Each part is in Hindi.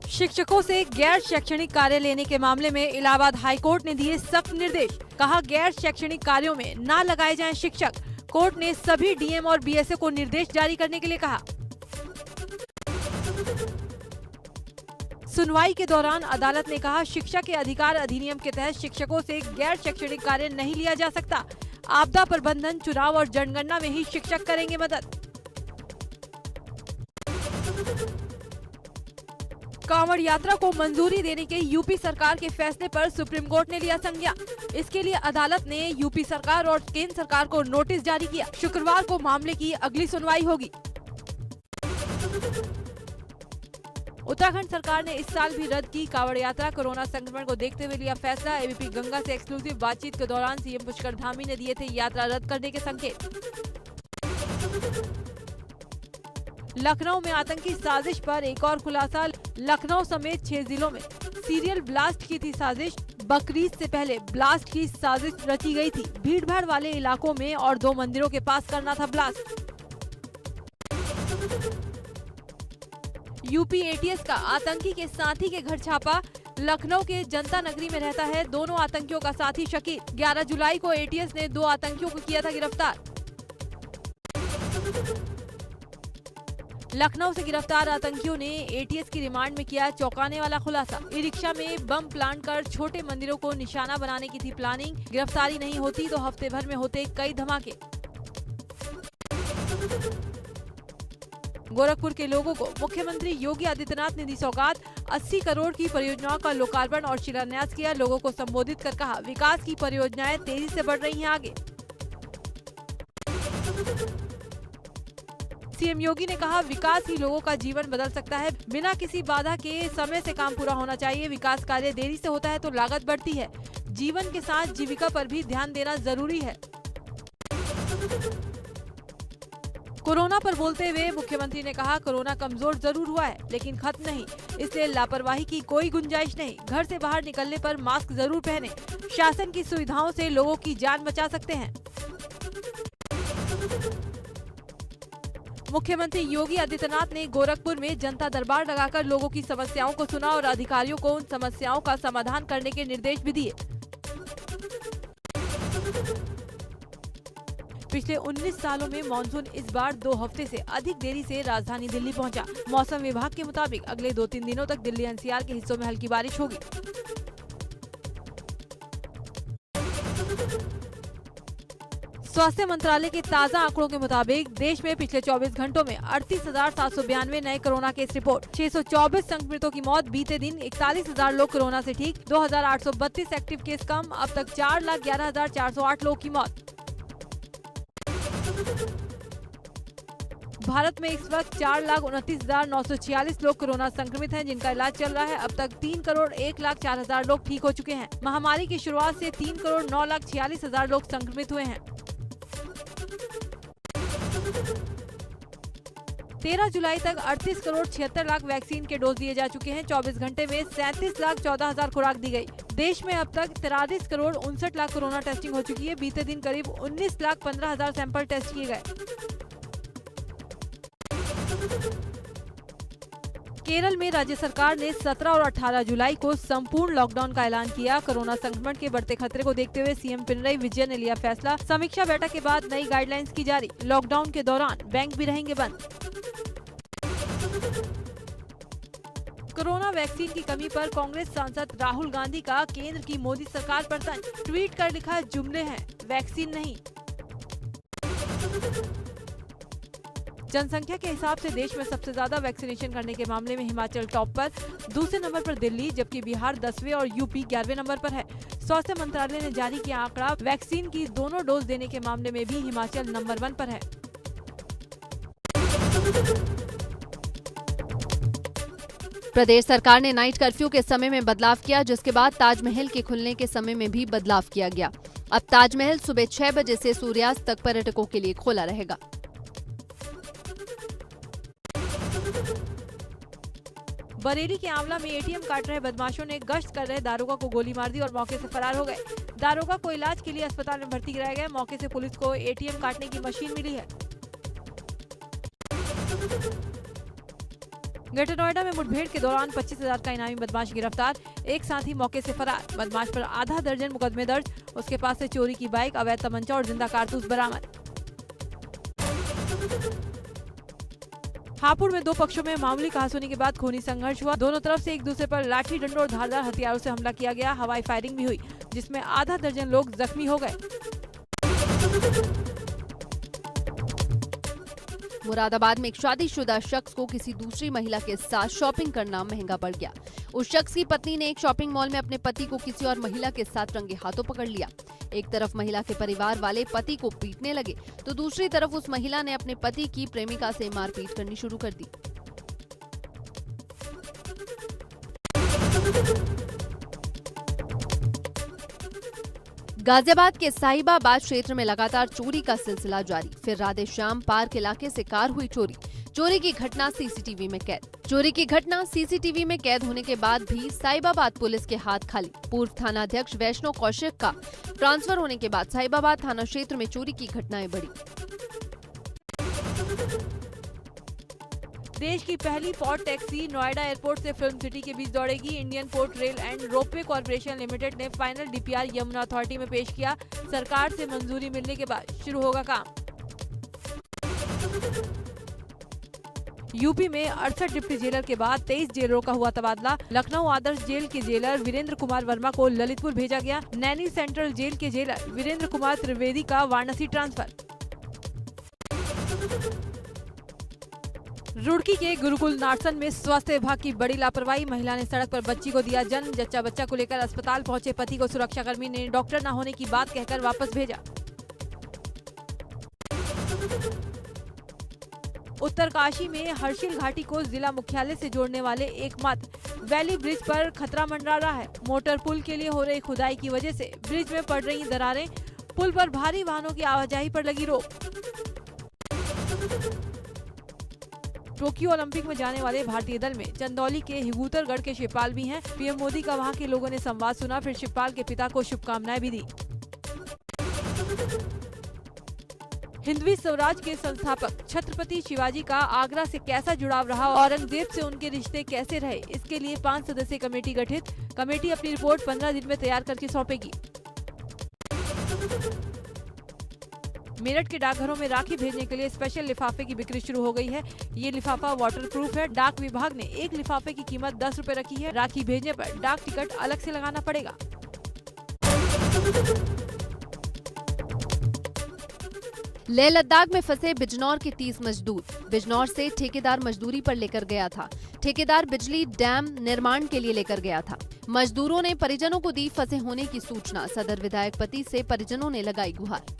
शिक्षकों से गैर शैक्षणिक कार्य लेने के मामले में इलाहाबाद हाईकोर्ट ने दिए सख्त निर्देश। कहा, गैर शैक्षणिक कार्यों में न लगाए जाएं शिक्षक। कोर्ट ने सभी डीएम और बीएसए को निर्देश जारी करने के लिए कहा। सुनवाई के दौरान अदालत ने कहा, शिक्षा के अधिकार अधिनियम के तहत शिक्षकों से गैर शैक्षणिक कार्य नहीं लिया जा सकता। आपदा प्रबंधन, चुनाव और जनगणना में ही शिक्षक करेंगे मदद। कांवड़ यात्रा को मंजूरी देने के यूपी सरकार के फैसले पर सुप्रीम कोर्ट ने लिया संज्ञान। इसके लिए अदालत ने यूपी सरकार और केंद्र सरकार को नोटिस जारी किया। शुक्रवार को मामले की अगली सुनवाई होगी। उत्तराखंड सरकार ने इस साल भी रद्द की कांवड़ यात्रा। कोरोना संक्रमण को देखते हुए लिया फैसला। एबीपी गंगा से एक्सक्लूसिव बातचीत के दौरान सीएम पुष्कर धामी ने दिए थे यात्रा रद्द करने के संकेत। लखनऊ में आतंकी साजिश पर एक और खुलासा। लखनऊ समेत 6 जिलों में सीरियल ब्लास्ट की थी साजिश। बकरीद से पहले ब्लास्ट की साजिश रची गई थी। भीड़भाड़ वाले इलाकों में और 2 मंदिरों के पास करना था ब्लास्ट। यूपी एटीएस का आतंकी के साथी के घर छापा। लखनऊ के जनता नगरी में रहता है दोनों आतंकियों का साथी शकील। 11 जुलाई को एटीएस ने 2 आतंकियों को किया था गिरफ्तार। लखनऊ से गिरफ्तार आतंकियों ने एटीएस की रिमांड में किया चौंकाने वाला खुलासा। ई रिक्शा में बम प्लांट कर छोटे मंदिरों को निशाना बनाने की थी प्लानिंग। गिरफ्तारी नहीं होती तो हफ्ते भर में होते कई धमाके। गोरखपुर के लोगों को मुख्यमंत्री योगी आदित्यनाथ ने दी सौगात। 80 करोड़ की परियोजनाओं का लोकार्पण और शिलान्यास किया। लोगों को संबोधित कर कहा, विकास की परियोजनाएं तेजी से बढ़ रही हैं आगे। सीएम योगी ने कहा, विकास ही लोगों का जीवन बदल सकता है। बिना किसी बाधा के समय से काम पूरा होना चाहिए। विकास कार्य देरी से होता है तो लागत बढ़ती है। जीवन के साथ जीविका पर भी ध्यान देना जरूरी है। कोरोना पर बोलते हुए मुख्यमंत्री ने कहा, कोरोना कमजोर जरूर हुआ है लेकिन खत्म नहीं, इसलिए लापरवाही की कोई गुंजाइश नहीं। घर से बाहर निकलने पर मास्क जरूर पहने। शासन की सुविधाओं से लोगों की जान बचा सकते हैं। मुख्यमंत्री योगी आदित्यनाथ ने गोरखपुर में जनता दरबार लगाकर लोगों की समस्याओं को सुना और अधिकारियों को उन समस्याओं का समाधान करने के निर्देश भी दिए। पिछले 19 सालों में मानसून इस बार 2 हफ्ते से अधिक देरी से राजधानी दिल्ली पहुंचा। मौसम विभाग के मुताबिक अगले 2-3 दिनों तक दिल्ली एनसीआर के हिस्सों में हल्की बारिश होगी। स्वास्थ्य मंत्रालय के ताज़ा आंकड़ों के मुताबिक देश में पिछले 24 घंटों में 38,792 नए कोरोना केस रिपोर्ट। 624 संक्रमितों की मौत। बीते दिन 41,000 लोग कोरोना से ठीक। 2,832 एक्टिव केस कम। अब तक 4,11,408 लोगों की मौत। भारत में इस वक्त 4,29,946 लोग कोरोना संक्रमित हैं जिनका इलाज चल रहा है। अब तक 3,01,04,000 लोग ठीक हो चुके हैं। महामारी की शुरुआत से 3,09,46,000 लोग संक्रमित हुए हैं। 13 जुलाई तक 38,76,00,000 वैक्सीन के डोज दिए जा चुके हैं। 24 घंटे में 37,14,000 खुराक दी गई। देश में अब तक 43,59,00,000 कोरोना टेस्टिंग हो चुकी है। बीते दिन करीब 19,15,000 सैंपल टेस्ट किए गए। केरल में राज्य सरकार ने 17 और 18 जुलाई को संपूर्ण लॉकडाउन का ऐलान किया। कोरोना संक्रमण के बढ़ते खतरे को देखते हुए सीएम पिनरई विजयन ने लिया फैसला। समीक्षा बैठक के बाद नई गाइडलाइंस की जारी। लॉकडाउन के दौरान बैंक भी रहेंगे बंद। कोरोना वैक्सीन की कमी पर कांग्रेस सांसद राहुल गांधी का केंद्र की मोदी सरकार पर तंज। ट्वीट कर लिखा, जुमले हैं, वैक्सीन नहीं। जनसंख्या के हिसाब से देश में सबसे ज्यादा वैक्सीनेशन करने के मामले में हिमाचल टॉप पर। दूसरे नंबर पर दिल्ली, जबकि बिहार 10वें और यूपी 11वें नंबर पर है। स्वास्थ्य मंत्रालय ने जारी किया आंकड़ा। वैक्सीन की दोनों डोज देने के मामले में भी हिमाचल नंबर 1 पर है। प्रदेश सरकार ने नाइट कर्फ्यू के समय में बदलाव किया, जिसके बाद ताजमहल के खुलने के समय में भी बदलाव किया गया। अब ताजमहल सुबह 6 बजे से सूर्यास्त तक पर्यटकों के लिए खुला रहेगा। बरेली के आंवला में एटीएम काट रहे बदमाशों ने गश्त कर रहे दारोगा को गोली मार दी और मौके से फरार हो गए। दारोगा को इलाज के लिए अस्पताल में भर्ती कराया गया। मौके से पुलिस को एटीएम काटने की मशीन मिली है। ग्रेटर नोएडा में मुठभेड़ के दौरान 25,000 का इनामी बदमाश गिरफ्तार, एक साथी मौके से फरार। बदमाश पर आधा दर्जन मुकदमे दर्ज, उसके पास से चोरी की बाइक, अवैध तमंचा और जिंदा कारतूस बरामद। हापुड़ में दो पक्षों में मामूली कहासुनी के बाद खूनी संघर्ष हुआ। दोनों तरफ से एक दूसरे पर लाठी डंडों और धारदार हथियारों से हमला किया गया। हवाई फायरिंग भी हुई, जिसमें आधा दर्जन लोग जख्मी हो गए। मुरादाबाद में एक शादीशुदा शख्स को किसी दूसरी महिला के साथ शॉपिंग करना महंगा पड़ गया। उस शख्स की पत्नी ने एक शॉपिंग मॉल में अपने पति को किसी और महिला के साथ रंगे हाथों पकड़ लिया। एक तरफ महिला के परिवार वाले पति को पीटने लगे, तो दूसरी तरफ उस महिला ने अपने पति की प्रेमिका से मारपीट करनी शुरू कर दी। गाजियाबाद के साहिबाबाद क्षेत्र में लगातार चोरी का सिलसिला जारी। फिर राधे श्याम पार्क इलाके से कार हुई चोरी। चोरी की घटना सीसीटीवी में कैद। चोरी की घटना सीसीटीवी में कैद होने के बाद भी साहिबाबाद पुलिस के हाथ खाली। पूर्व थानाध्यक्ष वैष्णव कौशिक का ट्रांसफर होने के बाद साहिबाबाद थाना क्षेत्र में चोरी की घटनाएं बढ़ी। देश की पहली पोर्ट टैक्सी नोएडा एयरपोर्ट से फिल्म सिटी के बीच दौड़ेगी। Indian port rail and ropeway corporation limited ने फाइनल डीपीआर यमुना अथॉरिटी में पेश किया। सरकार से मंजूरी मिलने के बाद शुरू होगा काम। यूपी में 68 डिप्टी जेलर के बाद 23 जेलरों का हुआ तबादला। लखनऊ आदर्श जेल के जेलर वीरेंद्र कुमार वर्मा को ललितपुर भेजा गया। नैनी सेंट्रल जेल के जेलर वीरेंद्र कुमार त्रिवेदी का वाराणसी ट्रांसफर। रुड़की के गुरुकुल नारसन में स्वास्थ्य विभाग की बड़ी लापरवाही। महिला ने सड़क पर बच्ची को दिया जन्म। जच्चा बच्चा को लेकर अस्पताल पहुंचे पति को सुरक्षाकर्मी ने डॉक्टर न होने की बात कहकर वापस भेजा। उत्तरकाशी में हर्षिल घाटी को जिला मुख्यालय से जोड़ने वाले एकमात्र वैली ब्रिज पर खतरा मंडरा रहा है। मोटर पुल के लिए हो रही खुदाई की वजह से ब्रिज में पड़ रही दरारें, पुल पर भारी वाहनों की आवाजाही पर लगी रोक। टोक्यो ओलंपिक में जाने वाले भारतीय दल में चंदौली के हिगूतरगढ़ के शिवपाल भी हैं। पीएम मोदी का वहां के लोगों ने संवाद सुना, फिर शिवपाल के पिता को शुभकामनाएं भी दी। हिंदवी स्वराज के संस्थापक छत्रपति शिवाजी का आगरा से कैसा जुड़ाव रहा, औरंगजेब से उनके रिश्ते कैसे रहे, इसके लिए 5 सदस्यीय कमेटी गठित। कमेटी अपनी रिपोर्ट 15 दिन में तैयार करके सौंपेगी। मेरठ के डाकघरों में राखी भेजने के लिए स्पेशल लिफाफे की बिक्री शुरू हो गई है। ये लिफाफा वाटरप्रूफ है। डाक विभाग ने एक लिफाफे की कीमत 10 रुपए रखी है। राखी भेजने पर डाक टिकट अलग से लगाना पड़ेगा। लेह लद्दाख में फंसे बिजनौर के 30 मजदूर। बिजनौर से ठेकेदार मजदूरी पर लेकर गया था। ठेकेदार बिजली डैम निर्माण के लिए लेकर गया था। मजदूरों ने परिजनों को दी फंसे होने की सूचना। सदर विधायक पति से परिजनों ने लगाई गुहार।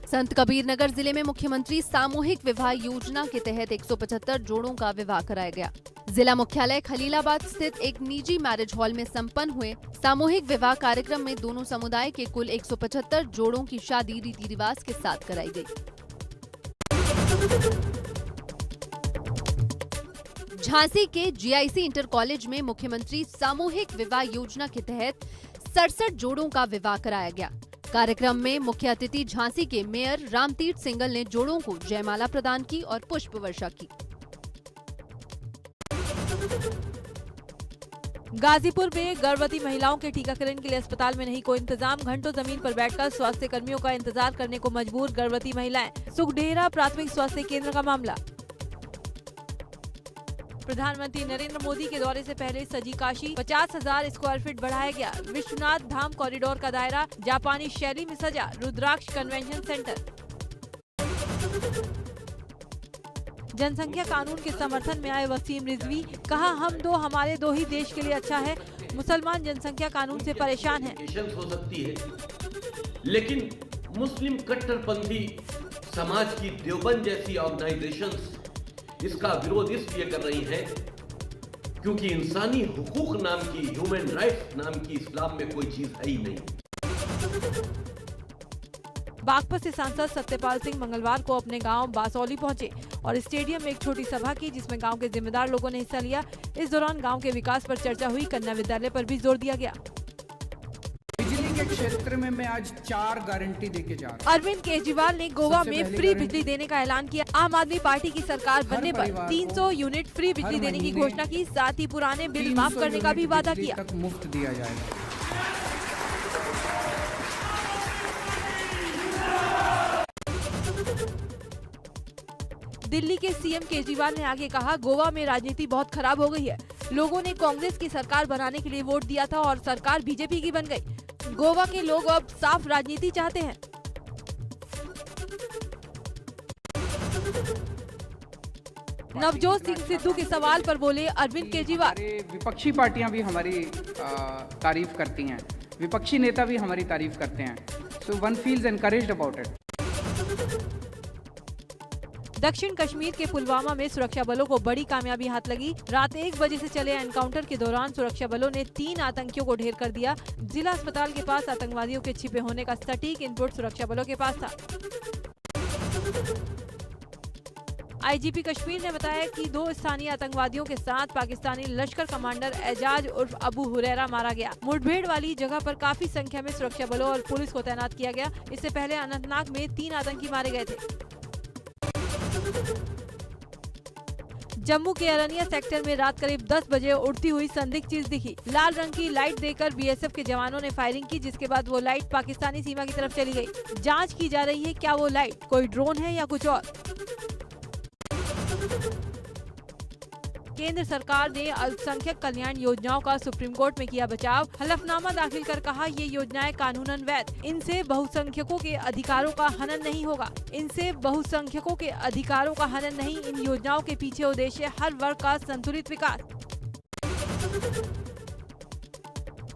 संत कबीरनगर जिले में मुख्यमंत्री सामूहिक विवाह योजना के तहत 175 जोड़ों का विवाह कराया गया। जिला मुख्यालय खलीलाबाद स्थित एक निजी मैरिज हॉल में संपन्न हुए सामूहिक विवाह कार्यक्रम में दोनों समुदाय के कुल 175 जोड़ों की शादी रीति रिवाज के साथ कराई गई। झांसी के जीआईसी इंटर कॉलेज में मुख्यमंत्री सामूहिक विवाह योजना के तहत 67 जोड़ों का विवाह कराया गया। कार्यक्रम में मुख्य अतिथि झांसी के मेयर रामतीर्थ सिंगल ने जोड़ों को जयमाला प्रदान की और पुष्प वर्षा की। गाजीपुर में गर्भवती महिलाओं के टीकाकरण के लिए अस्पताल में नहीं कोई इंतजाम। घंटों जमीन पर बैठकर स्वास्थ्य कर्मियों का इंतजार करने को मजबूर गर्भवती महिलाएं। सुखडेरा प्राथमिक स्वास्थ्य केंद्र का मामला। प्रधानमंत्री नरेंद्र मोदी के दौरे से पहले सजी काशी 50,000 स्क्वायर फीट बढ़ाया गया। विश्वनाथ धाम कॉरिडोर का दायरा जापानी शैली में सजा। रुद्राक्ष कन्वेंशन सेंटर। जनसंख्या कानून के समर्थन में आए वसीम रिजवी, कहा हम दो हमारे दो ही देश के लिए अच्छा है। मुसलमान जनसंख्या कानून से परेशान हैं। हो सकती है, लेकिन मुस्लिम कट्टरपंथी समाज की देवबंद जैसी ऑर्गेनाइजेशंस इसका विरोध इसलिए कर रही हैं क्योंकि इंसानी हुकूक नाम की, ह्यूमन राइट्स नाम की इस्लाम में कोई चीज है ही नहीं। बागपत से सांसद सत्यपाल सिंह मंगलवार को अपने गांव बासौली पहुंचे और स्टेडियम में एक छोटी सभा की, जिसमें गांव के जिम्मेदार लोगों ने हिस्सा लिया। इस दौरान गांव के विकास पर चर्चा हुई। कन्या विद्यालय पर भी जोर दिया गया। बिजली के क्षेत्र में मैं आज 4 गारंटी देके जा रहा हूँ। अरविंद केजरीवाल ने गोवा में फ्री बिजली देने का ऐलान किया। आम आदमी पार्टी की सरकार बनने पर 300 यूनिट फ्री बिजली देने की घोषणा की, साथ ही पुराने बिल माफ करने का भी वादा किया। तक मुफ्त दिया जाएगा। दिल्ली के सीएम केजरीवाल ने आगे कहा, गोवा में राजनीति बहुत खराब हो गई है। लोगों ने कांग्रेस की सरकार बनाने के लिए वोट दिया था और सरकार बीजेपी की बन गई। गोवा के लोग अब साफ राजनीति चाहते हैं। नवजोत सिंह सिद्धू के सवाल पर बोले अरविंद केजरीवाल, विपक्षी पार्टियां भी हमारी तारीफ करती हैं, विपक्षी नेता भी हमारी तारीफ करते हैं। So one feels encouraged about it. दक्षिण कश्मीर के पुलवामा में सुरक्षा बलों को बड़ी कामयाबी हाथ लगी। रात 1 बजे से चले एनकाउंटर के दौरान सुरक्षा बलों ने 3 आतंकियों को ढेर कर दिया। जिला अस्पताल के पास आतंकवादियों के छिपे होने का सटीक इनपुट सुरक्षा बलों के पास था। आईजीपी कश्मीर ने बताया कि 2 स्थानीय आतंकवादियों के साथ पाकिस्तानी लश्कर कमांडर एजाज उर्फ अबू हुरैरा मारा गया। मुठभेड़ वाली जगह पर काफी संख्या में सुरक्षा बलों और पुलिस को तैनात किया गया। इससे पहले अनंतनाग में 3 आतंकी मारे गए थे। जम्मू के अरनिया सेक्टर में रात करीब 10 बजे उड़ती हुई संदिग्ध चीज दिखी। लाल रंग की लाइट देकर बीएसएफ के जवानों ने फायरिंग की, जिसके बाद वो लाइट पाकिस्तानी सीमा की तरफ चली गई। जांच की जा रही है क्या वो लाइट कोई ड्रोन है या कुछ और। केंद्र सरकार ने अल्पसंख्यक कल्याण योजनाओं का सुप्रीम कोर्ट में किया बचाव। हलफनामा दाखिल कर कहा, ये योजनाएं कानूनन वैध, इनसे बहुसंख्यकों के अधिकारों का हनन नहीं होगा। इनसे बहुसंख्यकों के अधिकारों का हनन नहीं, इन योजनाओं के पीछे उद्देश्य हर वर्ग का संतुलित विकास।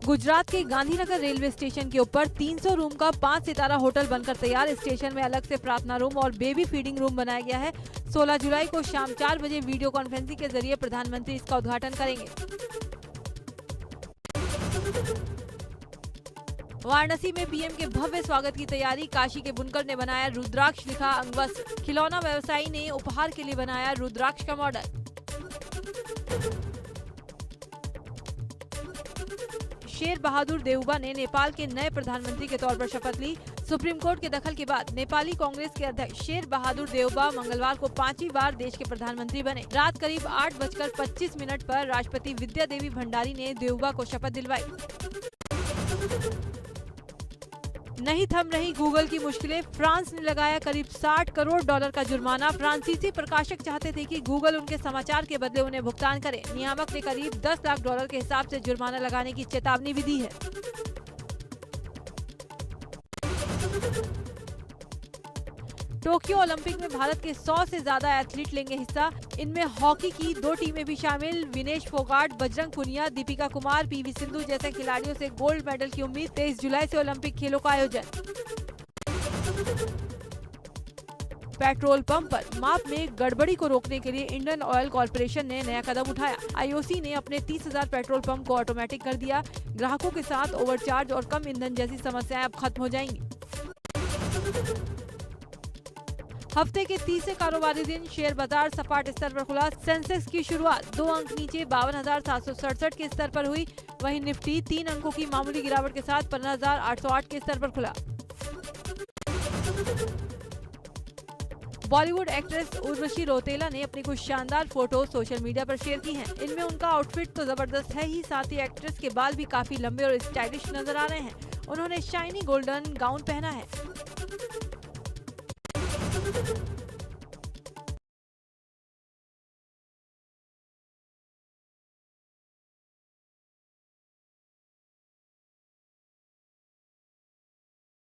गुजरात के गांधीनगर रेलवे स्टेशन के ऊपर 300 रूम का 5 सितारा होटल बनकर तैयार। स्टेशन में अलग से प्रार्थना रूम और बेबी फीडिंग रूम बनाया गया है। 16 जुलाई को शाम 4 बजे वीडियो कॉन्फ्रेंसिंग के जरिए प्रधानमंत्री इसका उद्घाटन करेंगे। वाराणसी में पीएम के भव्य स्वागत की तैयारी। काशी के बुनकर ने बनाया रुद्राक्ष लिखा अंगवस्त्र। खिलौना व्यवसायी ने उपहार के लिए बनाया रुद्राक्ष का मॉडल। शेर बहादुर देउबा ने नेपाल के नए प्रधानमंत्री के तौर पर शपथ ली। सुप्रीम कोर्ट के दखल के बाद नेपाली कांग्रेस के अध्यक्ष शेर बहादुर देउबा मंगलवार को 5वीं बार देश के प्रधानमंत्री बने। रात करीब 8:25 पर राष्ट्रपति विद्या देवी भंडारी ने देउबा को शपथ दिलवाई। नहीं थम रही गूगल की मुश्किलें। फ्रांस ने लगाया करीब $60 करोड़ का जुर्माना। फ्रांसीसी प्रकाशक चाहते थे कि गूगल उनके समाचार के बदले उन्हें भुगतान करे। नियामक ने करीब $10 लाख के हिसाब से जुर्माना लगाने की चेतावनी भी दी है। टोक्यो ओलंपिक में भारत के 100 से ज्यादा एथलीट लेंगे हिस्सा। इनमें हॉकी की 2 टीमें भी शामिल। विनेश फोगाट, बजरंग पुनिया, दीपिका कुमार, पीवी सिंधु जैसे खिलाड़ियों से गोल्ड मेडल की उम्मीद। 23 जुलाई से ओलंपिक खेलों का आयोजन। पेट्रोल पंप पर माप में गड़बड़ी को रोकने के लिए इंडियन ऑयल कॉर्पोरेशन ने नया कदम उठाया। आईओसी ने अपने 30,000 पेट्रोल पंप को ऑटोमेटिक कर दिया। ग्राहकों के साथ ओवरचार्ज और कम ईंधन जैसी समस्याएं अब खत्म हो जाएंगी। हफ्ते के तीसरे कारोबारी दिन शेयर बाजार सपाट स्तर पर खुला। सेंसेक्स की शुरुआत 2 अंक नीचे 52,767 के स्तर पर हुई। वहीं निफ्टी 3 अंकों की मामूली गिरावट के साथ 15,808 के स्तर पर खुला। बॉलीवुड एक्ट्रेस उर्वशी रौतेला ने अपनी कुछ शानदार फोटो सोशल मीडिया पर शेयर की हैं। इनमें उनका आउटफिट तो जबरदस्त है ही, साथ ही एक्ट्रेस के बाल भी काफी लंबे और स्टाइलिश नजर आ रहे हैं। उन्होंने शाइनी गोल्डन गाउन पहना है।